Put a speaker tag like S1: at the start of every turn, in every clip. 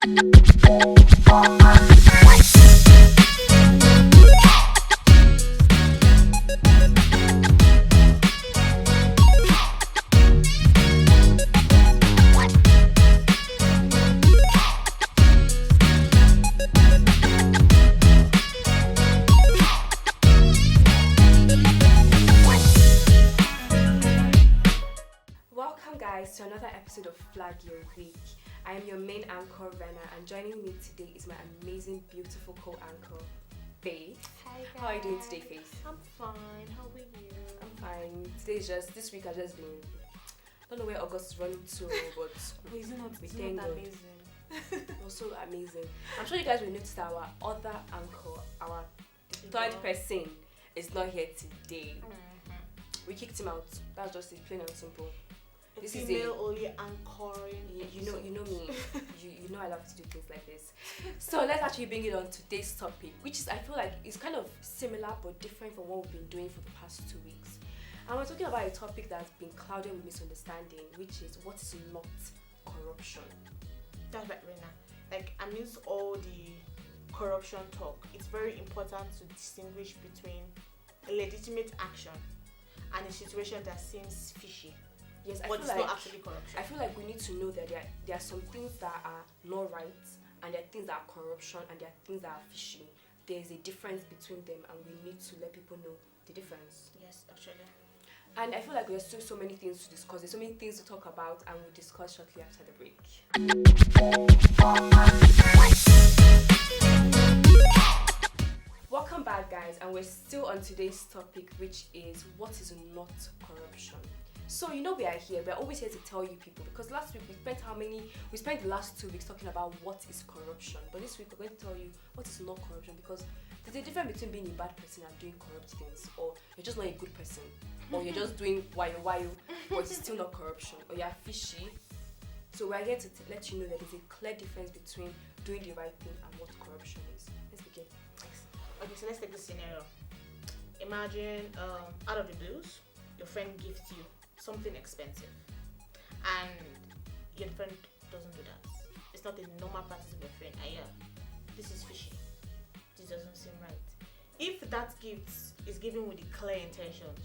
S1: Welcome, guys, to another episode of Flag Your Week. I am your main anchor, Rena, and joining me today is my amazing, beautiful co-anchor, Faith.
S2: Hi guys.
S1: How are you doing today, Faith?
S2: I'm fine. How are you?
S1: I'm fine. This week I've just been, don't know where August is running to, but
S2: Is it not,
S1: we
S2: it's
S1: thank
S2: not
S1: God.
S2: amazing?
S1: it was so amazing. I'm sure you guys will notice that our other anchor, our third person, is not here today. We kicked him out. That's just it, plain and simple. This is
S2: Female only anchoring.
S1: You know me. you know I love to do things like this. So let's actually bring it on today's topic, which is I feel like is kind of similar but different from what we've been doing for the past 2 weeks. And we're talking about a topic that's been clouded with misunderstanding, which is what is not corruption.
S2: That's right, Rena. Like amidst all the corruption talk, it's very important to distinguish between a legitimate action and a situation that seems fishy.
S1: Yes,
S2: But it's not actually corruption.
S1: I feel like we need to know that there are some things that are not right, and there are things that are corruption, and there are things that are fishy. There's a difference between them, and we need to let people know the difference.
S2: Yes, actually.
S1: And I feel like there's still so many things to discuss. There's so many things to talk about, and we'll discuss shortly after the break. Welcome back, guys, and we're still on today's topic, which is what is not corruption. So we are here. We're always here to tell you people, because last week we spent the last 2 weeks talking about what is corruption, but this week we're going to tell you what is not corruption, because there's a difference between being a bad person and doing corrupt things, or you're just not a good person, or you're just doing wayo, but it's still not corruption, or you're fishy. So we're here to let you know that there's a clear difference between doing the right thing and what corruption is. Let's begin.
S2: Okay, so let's take this scenario. Imagine out of the blues, your friend gifts you something expensive, and your friend doesn't do that. It's not a normal practice of your friend. This is fishy. This doesn't seem right. If that gift is given with the clear intentions,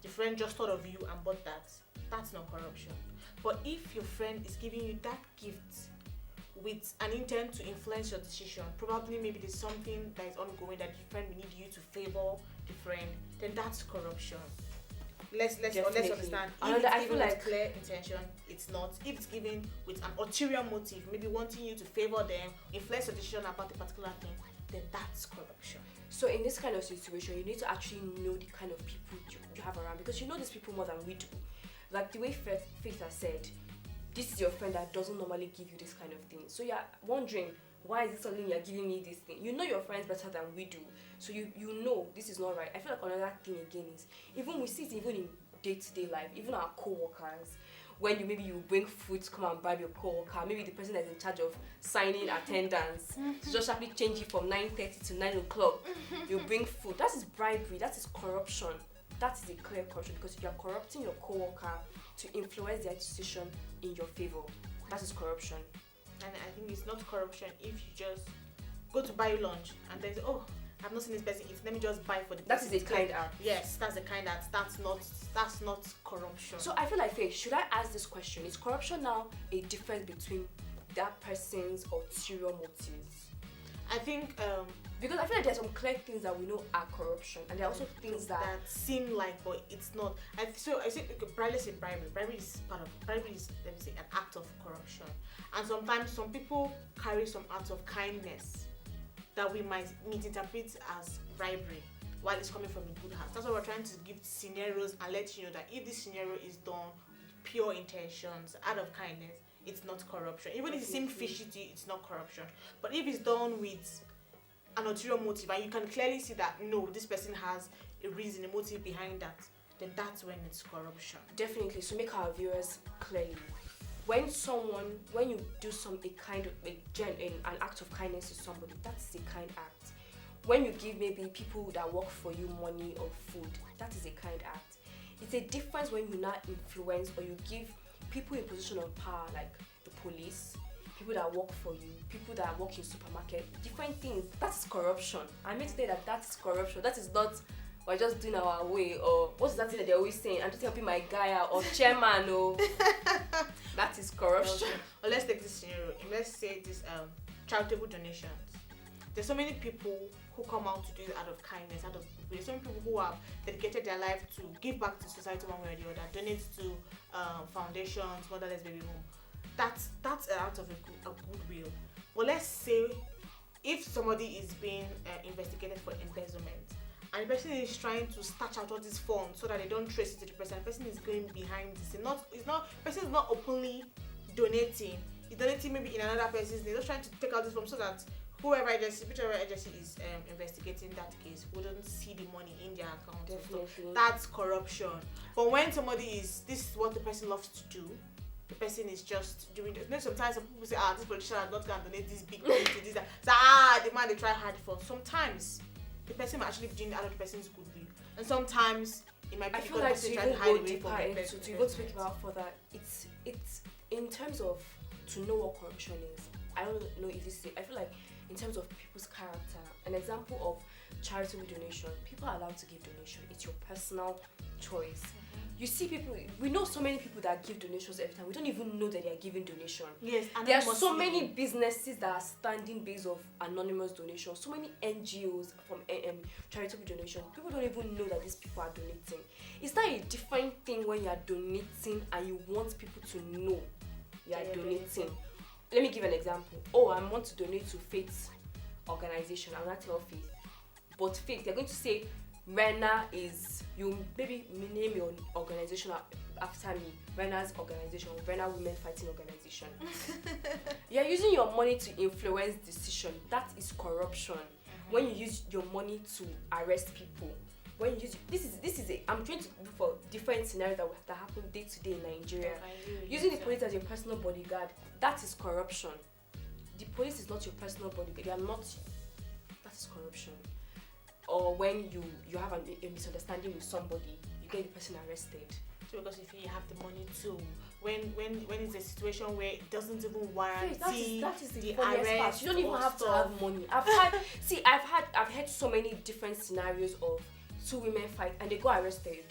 S2: the friend just thought of you and bought that, that's not corruption. But if your friend is giving you that gift with an intent to influence your decision, probably maybe there's something that is ongoing that the friend will need you to favor the friend, then that's corruption. Let's understand. If it's given with clear intention, it's not. If it's given with an ulterior motive, maybe wanting you to favor them, influence your decision about a particular thing, then that's corruption.
S1: So in this kind of situation, you need to actually know the kind of people you have around, because you know these people more than we do. Like the way Faith has said, this is your friend that doesn't normally give you this kind of thing. So you're wondering, why is this something you're giving me this thing? You know your friends better than we do. So you know this is not right. I feel like another thing again is, even we see it even in day-to-day life, even our co-workers, when you bring food to come and bribe your co-worker, maybe the person that's in charge of signing attendance to just sharply change it from 9:30 to 9 o'clock, you bring food. That is bribery. That is corruption. That is a clear corruption, because you are corrupting your co-worker to influence their decision in your favor. That is corruption.
S2: And I think it's not corruption if you just go to buy lunch and then say, oh, I've not seen this person eat, let me just buy for the
S1: That
S2: person.
S1: is a kind act.
S2: Yes, that's a kind act. That's not corruption.
S1: So I feel like, Faith, should I ask this question? Is corruption now a difference between that person's ulterior motives?
S2: I think
S1: Because I feel like there's some clear things that we know are corruption, and there are also things that
S2: seem like, but it's not. I say bribery is bribery. Bribery is let me say an act of corruption, and sometimes some people carry some acts of kindness that we might interpret as bribery, while it's coming from a good heart. That's why we're trying to give scenarios and let you know that if this scenario is done with pure intentions, out of kindness, it's not corruption. Even if it seems fishy to you, it's not corruption. But if it's done with an ulterior motive, and you can clearly see that no, this person has a reason, a motive behind that, then that's when it's corruption.
S1: Definitely. So make our viewers clearly, when you do an act of kindness to somebody, that's a kind act. When you give maybe people that work for you money or food, that is a kind act. It's a difference when you not influence, or you give people in position of power, like the police, people that work for you, people that work in supermarket, different things. That is corruption. I mean to say that is corruption. That is not we're just doing our way, or what's that thing that they're always saying? I'm just helping my guy out, or chairman, or that is corruption.
S2: Or let's take this scenario. Let's say this charitable donations. There's so many people who come out to do it out of kindness, out of goodwill. So many people who have dedicated their life to give back to society one way or the other, donate to foundations, motherless baby home. That's out of a goodwill. Well, let's say if somebody is being investigated for embezzlement, and the person is trying to snatch out all these funds so that they don't trace it to the person. The person is going behind this. The person is not openly donating. He's donating maybe in another person's name. Just trying to take out this funds so that whichever agency is investigating that case wouldn't see the money in their account.
S1: Definitely.
S2: That's corruption. But when this is what the person loves to do. The person is just doing it. Sometimes some people say, this politician is not going to donate this big money to this. So, the man they try hard for. Sometimes the person might actually be doing it out of the person's goodwill, and sometimes it might be because the person trying to hide away from the person.
S1: To even speak about further, it's in terms of to know what corruption is. I don't know if you say. I feel like in terms of people's character, an example of charitable donation, people are allowed to give donation. It's your personal choice. You see people, we know so many people that give donations every time. We don't even know that they are giving donation.
S2: Yes, and
S1: there are so many businesses that are standing based of anonymous donations. So many NGOs from charitable donation. People don't even know that these people are donating. Is that a different thing when you are donating and you want people to know you are donating? Let me give an example. I want to donate to Faith organization. I'm not tell Faith, but Faith, they're going to say, Rena is, you maybe name your organization after me, Rena's organization, Rena Women Fighting Organization. You're using your money to influence decision. That is corruption. When you use your money to arrest people, when you use I'm trying to look for different scenarios that happen day to day in Nigeria. Using the police as your personal bodyguard, that is corruption. The police is not your personal bodyguard. They are not. That is corruption. Or when you have a misunderstanding with somebody, you get the person arrested.
S2: So because if you have the money too, when it's a situation where it doesn't even warrant
S1: that is the
S2: arrest
S1: part. You don't even have to have money. I've had so many different scenarios of two women fight and they go arrested.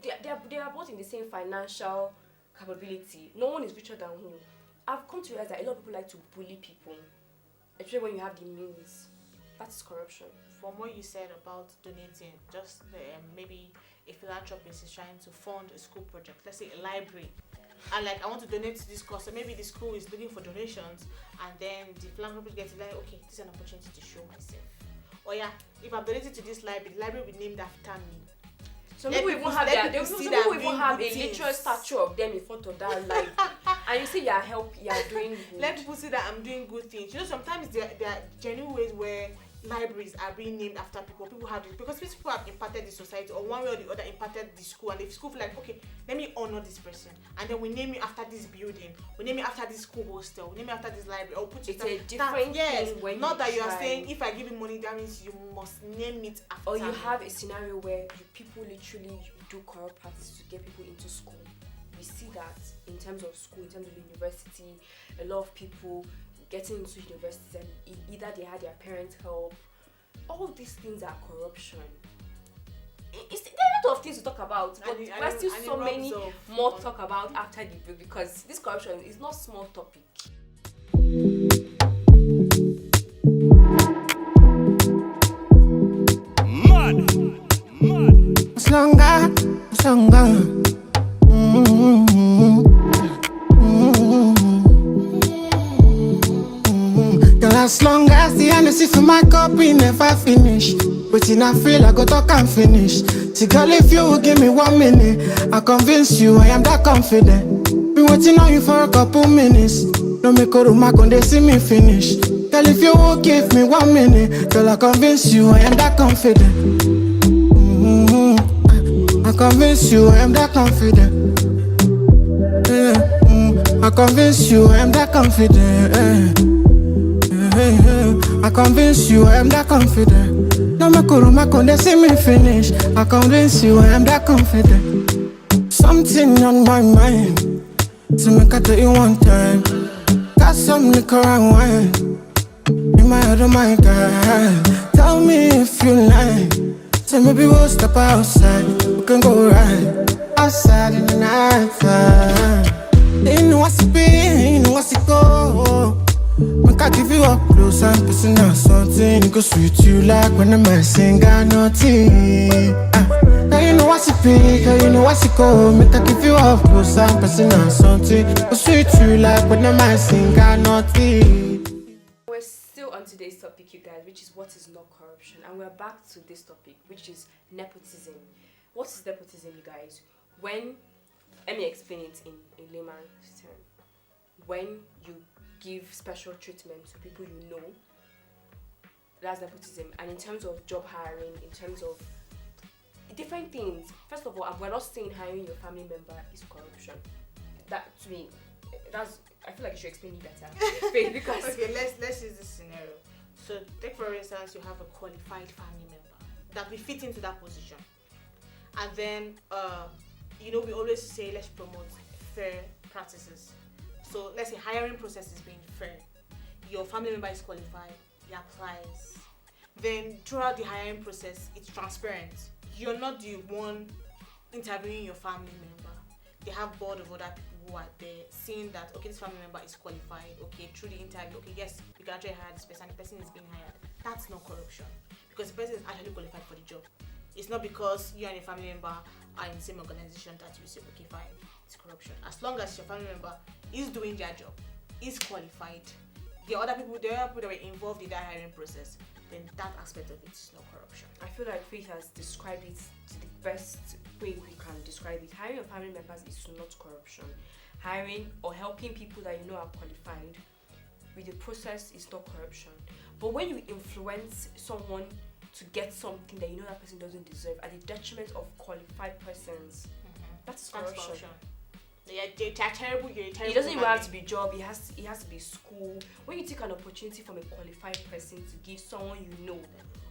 S1: They are both in the same financial capability. No one is richer than who. I've come to realize that a lot of people like to bully people, especially when you have the means. That is corruption.
S2: From what you said about donating, just maybe a philanthropist is trying to fund a school project, let's say a library, and like I want to donate to this cause, so maybe the school is looking for donations, and then the philanthropist gets like, okay, this is an opportunity to show myself. Or if I'm donating to this library, the library will be named after me.
S1: Some people even have a literal statue of them in front of that library, and you say you are doing good.
S2: Let people see that I'm doing good things. Sometimes there are genuine ways where libraries are being named after people. People have it because people have impacted the society, or one way or the other impacted the school, and the school feel like, okay, let me honor this person, and then we name it after this building, we name it after this school hostel, we name it after this library, or put
S1: it's a different thing when
S2: not that you are saying if I give you money that means you must name it after.
S1: Or you have a scenario where people literally do corrupt practices to get people into school. We see that in terms of school, in terms of university, a lot of people getting into universities and either they had their parents' help. All these things are corruption. There are a lot of things to talk about, but there's still so many more to talk about after the break, because this corruption is not small topic.
S3: Stronger. As long as the energy for my cup we never finish. Waiting I feel I go talk and finish. See girl, if you will give me 1 minute, I convince you I am that confident. Been waiting on you for a couple minutes. No make a room, I can see me finish. Girl, if you will give me 1 minute, girl, I convince you I am that confident. I convince you I am that confident. I convince you I am that confident. I convince you I am that confident. No make a room, I can see me finish. I convince you I am that confident. Something on my mind, so make I tell you one time. got some liquor and wine. In my head, oh my God. Tell me if you like. Say maybe we'll step outside. We can go right outside in the night time. You know what's it be, you know what's it go. Make I give you up close and personal something. It go sweet you like when the man sing got nothing. Now you know what's it be, girl, you know what's it go. Make I give you up close and personal something. It go sweet you like when the man sing got nothing.
S1: We're still on today's topic, you guys, which is what is not corruption, and we're back to this topic, which is nepotism. What is nepotism, you guys? Let me explain it in layman's term. When you give special treatment to people you know, that's nepotism. And in terms of job hiring, in terms of different things, first of all, we're not saying hiring your family member is corruption. That, to me, I feel like you should explain it better. Because
S2: okay, let's use this scenario. So take for instance, you have a qualified family member that will fit into that position, and then we always say let's promote fair practices. So let's say hiring process is being fair. Your family member is qualified, he applies. Then throughout the hiring process, it's transparent. You're not the one interviewing your family member. They have board of other people who are there seeing that, okay, this family member is qualified, okay, through the interview, okay, yes, we can actually hire this person, the person is being hired. That's not corruption, because the person is actually qualified for the job. It's not because you and your family member are in the same organization that you say, okay, fine, it's corruption. As long as your family member is doing their job, is qualified, the other people that were involved in that hiring process, then that aspect of it is not corruption.
S1: I feel like Faith has described it to the best way we can describe it. Hiring your family members is not corruption. Hiring or helping people that you know are qualified with the process is not corruption. But when you influence someone to get something that you know that person doesn't deserve at the detriment of qualified persons, that's corruption.
S2: They're terrible. You're a terrible.
S1: It doesn't even have to be job. It has to be school. When you take an opportunity from a qualified person to give someone you know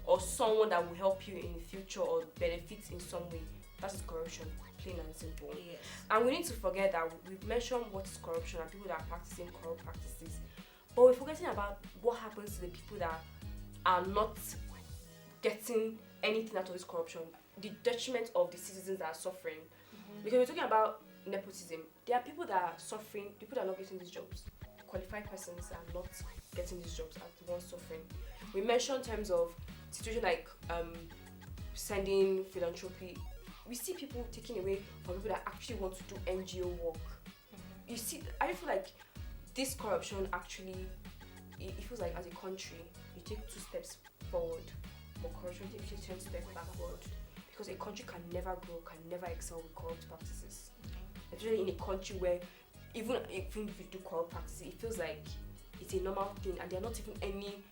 S1: or someone that will help you in the future or benefits in some way, that's corruption, plain and simple.
S2: Yes.
S1: And we need to forget that we've mentioned what is corruption and people that are practicing corrupt practices, but we're forgetting about what happens to the people that are not getting anything out of this corruption, the detriment of the citizens that are suffering. Because we're talking about nepotism. There are people that are suffering, people that are not getting these jobs. Qualified persons are not getting these jobs, are the ones suffering. We mentioned in terms of situation like sending philanthropy. We see people taking away from people that actually want to do NGO work. You see, I feel like this corruption actually, it feels like as a country, you take 2 steps forward, but corruption takes 10 steps backward. Because a country can never grow, can never excel with corrupt practices. Especially in a country where even if you do corrupt practices, it feels like it's a normal thing and there are not even any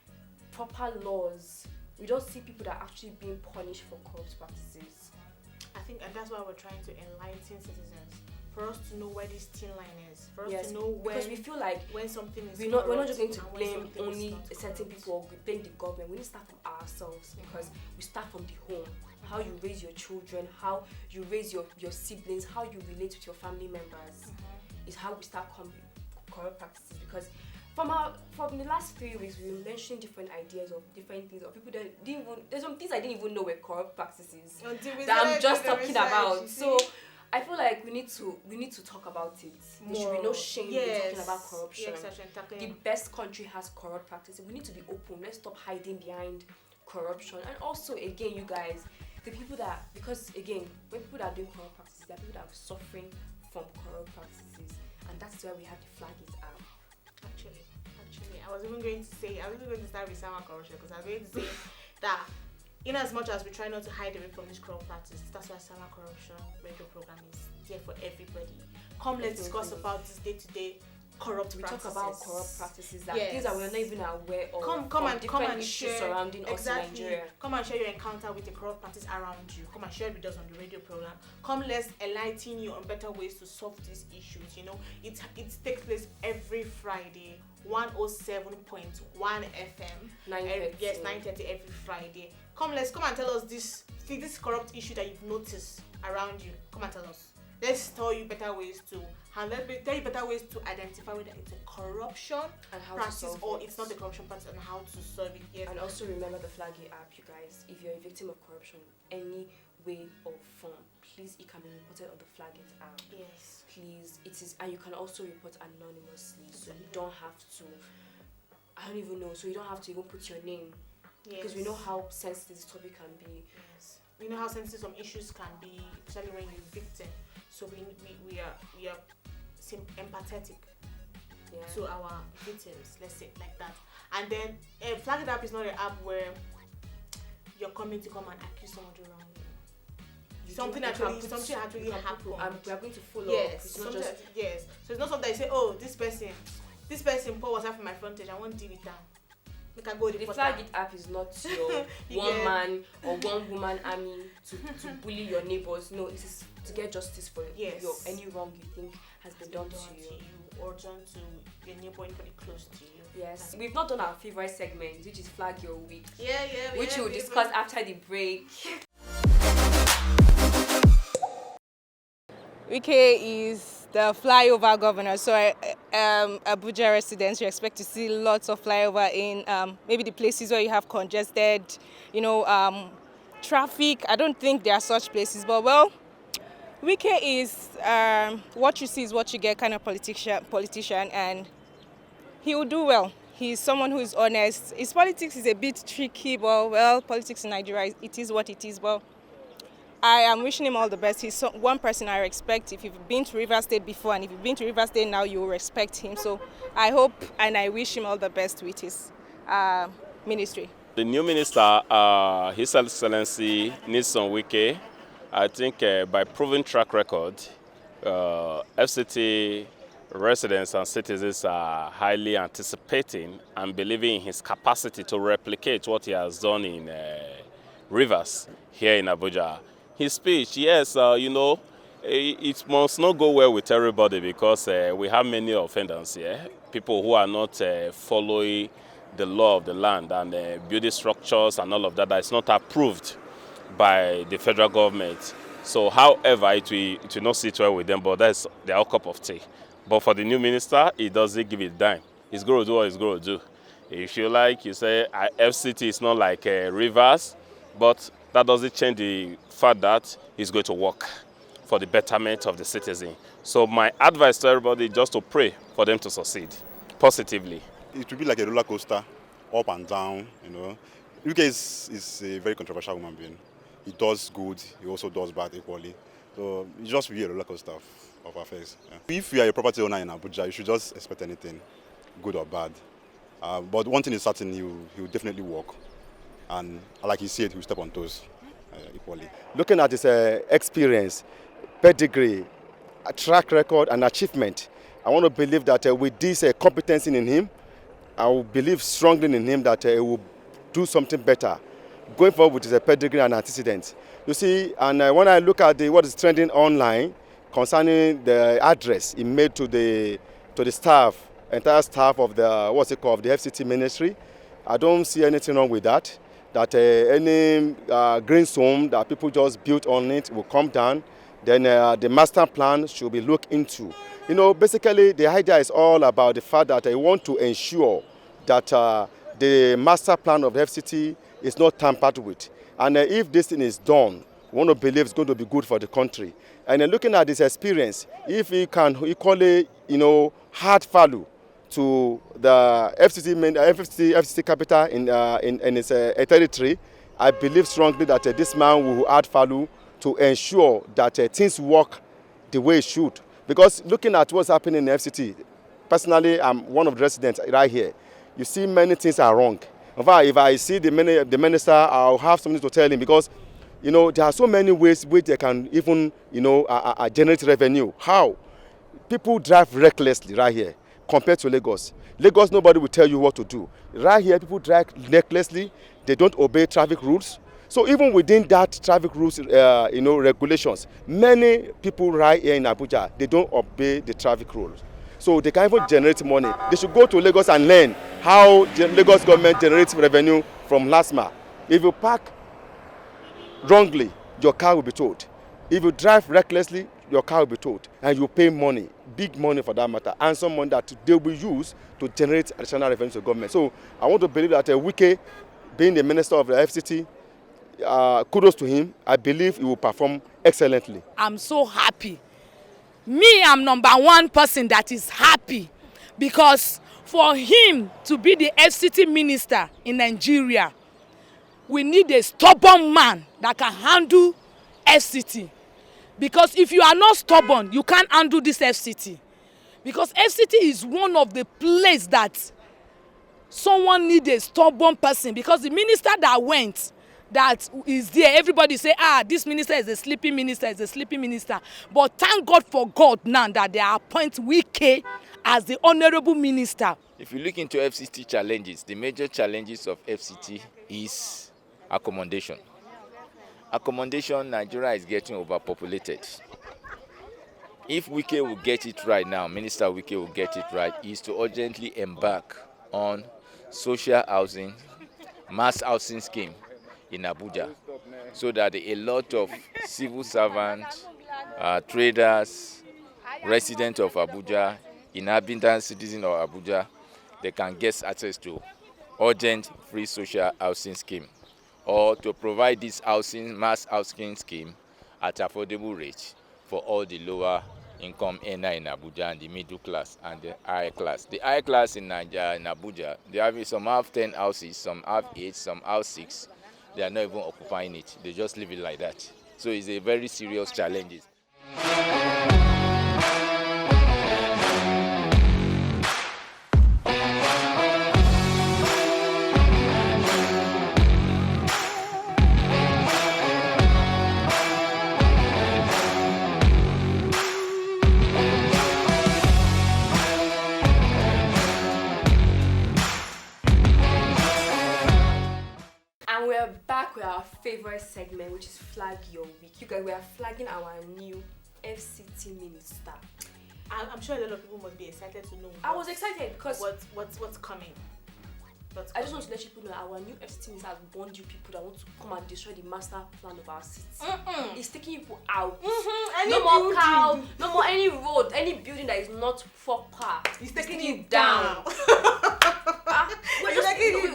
S1: proper laws. We don't see people that are actually being punished for corrupt practices.
S2: I think, and that's why we're trying to enlighten citizens, for us to know where this thin line is, for us to know when,
S1: because we feel like
S2: when something is
S1: we're not just going to blame only certain people or blame the government. We need to start from ourselves, because we start from the home. How you raise your children, how you raise your siblings, how you relate with your family members is how we start corrupt practices. Because from the last 3 weeks, we were mentioning different ideas of different things, or people that didn't even, there's some things I didn't even know were corrupt practices that I'm just talking about. So I feel like we need to talk about it. There should be no shame in talking about corruption. The best country has corrupt practices. We need to be open. Let's stop hiding behind corruption. And also, again, you guys, the people that, because again, when people that are doing corrupt practices, there are people that are suffering from corrupt practices, and that's where we have to flag it out.
S2: Actually, I was even going to start with summer corruption, because I was going to say that in as much as we try not to hide away from this corrupt practice, that's why summer corruption radio program is there for everybody. Come, let's discuss about this day-to-day corrupt practices.
S1: We talk about corrupt practices, that things that we're not even aware of.
S2: Come and share
S1: surrounding us in Nigeria.
S2: Come and share your encounter with a corrupt practice around you. Come and share it with us on the radio program. Come, let's enlighten you on better ways to solve these issues. You know, it takes place every Friday, 107.1 FM.
S1: 9:30.
S2: Yes, 9:30 every Friday. Come and tell us this corrupt issue that you've noticed around you. Come and tell us. Let's tell you better ways to And let me tell you better ways to identify whether it's a corruption
S1: And how
S2: practice
S1: to solve
S2: or
S1: it.
S2: it's not a corruption practice and how to solve it. Yes.
S1: And also remember the Flaggy app, you guys. If you're a victim of corruption, any way or form, please, it can be reported on the Flaggy app.
S2: Yes.
S1: Please, it is, and you can also report anonymously, so you
S2: Absolutely.
S1: don't have to. I don't even know. So you don't have to even put your name,
S2: Yes.
S1: because we know how sensitive this topic can be.
S2: Yes. We know how sensitive some issues can be, especially when you're a victim. So we are empathetic
S1: Yeah.
S2: to our victims, let's say it like that. And then Flag It Up is not an app where you're coming to come and accuse someone of wrong. Something actually
S1: you can
S2: happened.
S1: we are going to follow up.
S2: Yes,
S1: It's not just
S2: yes. So it's not something that you say, oh, this person pour water from my frontage, I won't deal with that. Make I go
S1: the
S2: report
S1: Flag
S2: am.
S1: It app is not your
S2: You
S1: one
S2: get-
S1: man or one woman army to bully your neighbors. No, it is to get justice for
S2: Yes.
S1: any wrong you think has been done to you.
S2: or done to your neighbor, anybody close to you.
S1: Yes, we've not done our favorite segment, which is Flag Your Week,
S2: Yeah.
S1: which we'll discuss after the break.
S4: Wike is the flyover governor, so Abuja residents, you expect to see lots of flyover in maybe the places where you have congested, traffic. I don't think there are such places, but well, Wike is what you see is what you get kind of politician, and he will do well. He's someone who is honest. His politics is a bit tricky, but well, politics in Nigeria, it is what it is. Well, I am wishing him all the best. He's one person I respect. If you've been to Rivers State before and if you've been to Rivers State now, you will respect him. So I hope and I wish him all the best with his ministry.
S5: The new minister, His Excellency Nyesom Wike, I think by proven track record, FCT residents and citizens are highly anticipating and believing in his capacity to replicate what he has done in Rivers here in Abuja. His speech, yes, it must not go well with everybody because we have many offenders here, people who are not following the law of the land and building structures and all of that is not approved by the federal government. So, however, it will not sit well with them, but that's their cup of tea. But for the new minister, he doesn't give it a dime. He's going to do what he's going to do. If you like, you say FCT is not like Rivers, but that doesn't change the fact that he's going to work for the betterment of the citizen. So my advice to everybody is just to pray for them to succeed positively.
S6: It will be like a roller coaster, up and down, Wike is a very controversial human being. He does good, he also does bad equally. So it just be a roller coaster of affairs. Yeah. If you are a property owner in Abuja, you should just expect anything, good or bad. But one thing is certain, he will definitely work. And like he said, he will step on toes equally.
S7: Looking at his experience, pedigree, track record and achievement, I want to believe that with this competency in him, I will believe strongly in him that he will do something better going forward with his pedigree and antecedents. You see, and when I look at what is trending online concerning the address he made to the staff, entire staff of the the FCT ministry, I don't see anything wrong with that. That any green zone that people just built on it will come down. Then the master plan should be looked into. Basically the idea is all about the fact that I want to ensure that the master plan of the FCT is not tampered with. And if this thing is done, we want to believe it's going to be good for the country. And looking at this experience, if he can equally, add value to the FCT capital in its territory, I believe strongly that this man will add value to ensure that things work the way it should. Because looking at what's happening in the FCT, personally, I'm one of the residents right here. You see many things are wrong. In fact, if I see the minister, I'll have something to tell him because, there are so many ways which they can even, generate revenue. How? People drive recklessly right here compared to Lagos. Lagos, nobody will tell you what to do. Right here, people drive recklessly. They don't obey traffic rules. So even within that traffic rules, regulations, many people right here in Abuja, they don't obey the traffic rules. So they can even generate money. They should go to Lagos and learn how the Lagos government generates revenue from LASMA. If you park wrongly, your car will be towed. If you drive recklessly, your car will be towed, and you pay money, big money for that matter, and some money that they will use to generate additional revenue to government. So I want to believe that Wike, being the minister of the FCT, kudos to him. I believe he will perform excellently.
S8: I'm so happy. Me, I'm number one person that is happy, because for him to be the FCT minister in Nigeria, we need a stubborn man that can handle FCT. Because if you are not stubborn, you can't handle this FCT. Because FCT is one of the places that someone need a stubborn person. Because the minister that went, that is there, everybody say, this minister is a sleeping minister, is a sleeping minister. But thank God for God now that they appoint Wike as the honorable minister.
S9: If you look into FCT challenges, the major challenges of FCT is accommodation. Accommodation, Nigeria is getting overpopulated. If Wike will get it right now, Minister Wike will get it right, is to urgently embark on social housing, mass housing scheme in Abuja, so that a lot of civil servants, traders, residents of Abuja, inhabitants, citizens of Abuja, they can get access to urgent free social housing scheme, or to provide this housing, mass housing scheme at affordable rates for all the lower income earner in Abuja and the middle class and the high class. The high class in Nigeria, in Abuja, they have some have 10 houses, some have 8, some have 6. They are not even occupying it. They just leave it like that. So it's a very serious challenge.
S1: And we're back with our favorite segment, which is Flag Your Week. You guys, we are flagging our new FCT minister.
S2: I'm sure a lot of people must be excited to know.
S1: I was excited because
S2: what's coming.
S1: I just want to let you people know our new FCT minister has warned you people that want to come and destroy the master plan of our city. It's taking you people out. No more cow, no more any road, any building that is not proper.
S2: He's taking you down.
S1: We're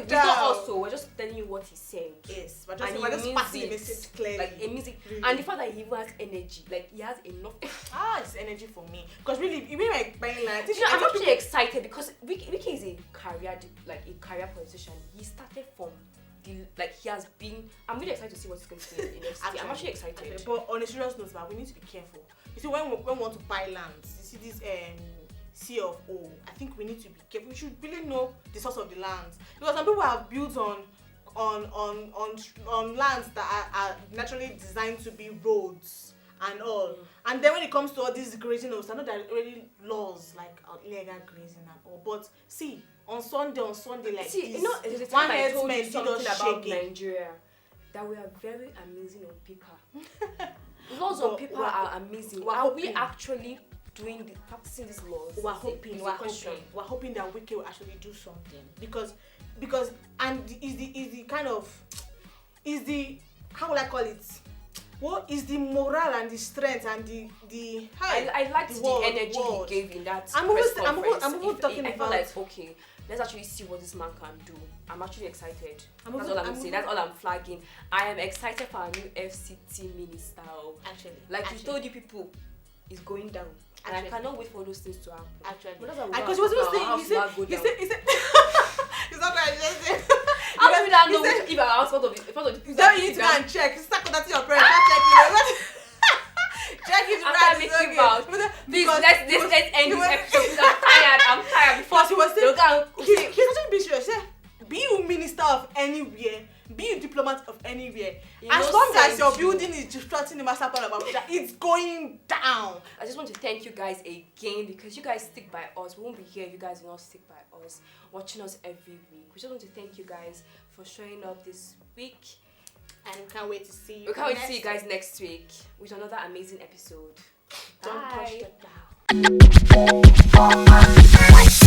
S1: not also. We're just telling you what he said.
S2: Yes, we're just passing the message clearly.
S1: Like a music, really. And the fact that he even has energy, like he has enough.
S2: It's energy for me. Because really, even like buying land.
S1: I'm actually excited because Wike is a career politician. He started from he has been. I'm really excited to see what he's going to do in FCT. I'm actually excited.
S2: But on a serious note, we need to be careful. You see, when we want to buy land, you see this C of O. I think we need to be careful. We should really know the source of the lands, because some people have built on lands that are naturally designed to be roads and all. And then when it comes to all these grazing laws, I know there are already laws like illegal grazing and all. But see, on Sunday like this,
S1: you know, there's a time I told you something about Nigeria that we are very amazing on paper. Laws on paper are amazing. Are we actually practicing these laws?
S2: We're hoping that Wike will actually do something, because and is the how will I call it? What is the morale and the strength and the
S1: I liked the energy he gave in that press conference.
S2: I'm talking
S1: I
S2: about
S1: felt like, okay, let's actually see what this man can do. I'm actually excited. That's all I'm saying. That's all I'm flagging. I am excited for our new FCT minister. He told you people, it's going down. And I cannot wait for those things to happen.
S2: Because he was saying, he said, he's not going to just say.
S1: How do we not know if I was part of the
S2: you need to go and check. Start contacting your parents. Start checking. Check it right.
S1: Please, let's end this episode. I'm tired. Before
S2: he was saying, he's actually being serious. Be you minister of anywhere, be you diplomat of anywhere, as long as your building is disrupting the master plan of Abuja, it's going down.
S1: I just want to thank you guys again, because you guys stick by us. We won't be here if you guys will not stick by us, watching us every week. We just want to thank you guys for showing up this week.
S2: And we can't wait to see you.
S1: We can't wait to see you guys next week with another amazing episode.
S2: Don't touch
S1: Bye.
S2: the dial.